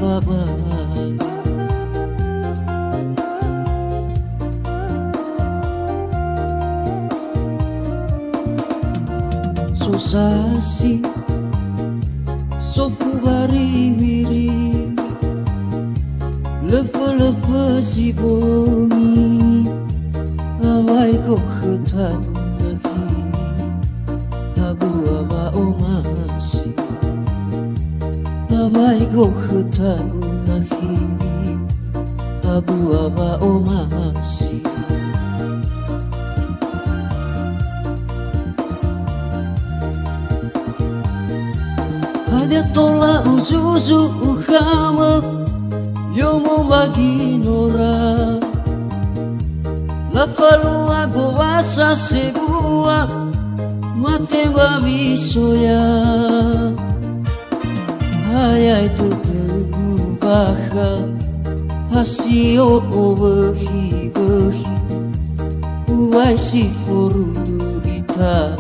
fabali. So sasi so fubari-wiri, lefa-lefa si bongi, awai ko khetagunahi, abu aba omasi, awai ko khetagunahi, abu aba omasi. Ada tola uzuzu ukama yomo bagi nora, la falua govasa sebua mate babisoya, ayai tu terubahka hasio behi behi, uai si forudu ita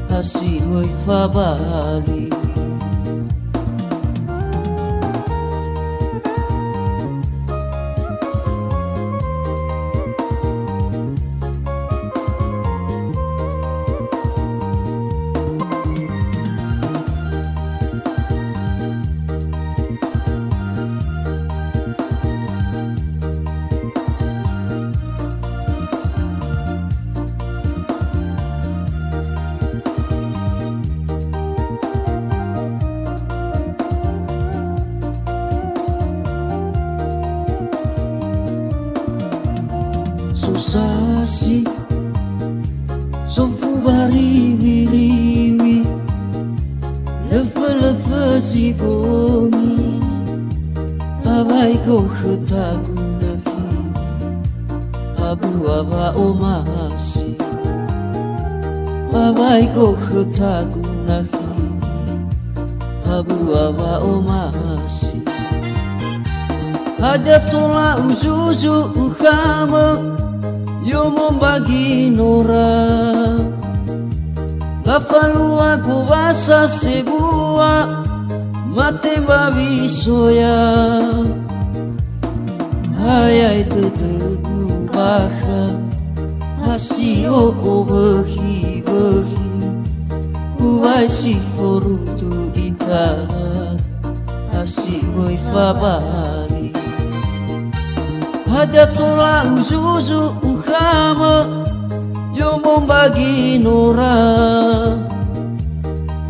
hasi moi fabali. So sasi so fubari-wiri, lefa-lefa si bongi, awai ko khetagunahi, abu aba omasi, awai ko khetagunahi, abu aba omasi. Ada tola uzuzu ukama yomo bagi nora, la falua govasa sebua mate babisoya, ayai tetebu baka hasio behi behi, uai si forudu ita hasi moi fabali. Ada tola uzuzu ukama yomo bagi nora,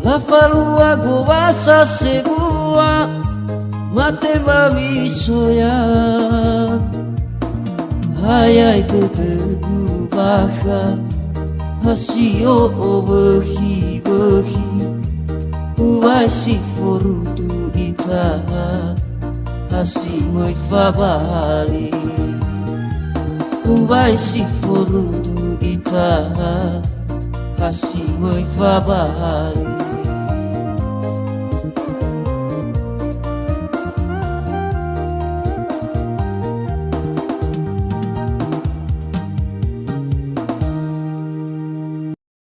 la falua govasa sebua mate babisoya, ayai tetebu baka hasio behi behi, uai si forudu ita hasi moi fabali. Uai si forudu ita hasi moi fabali.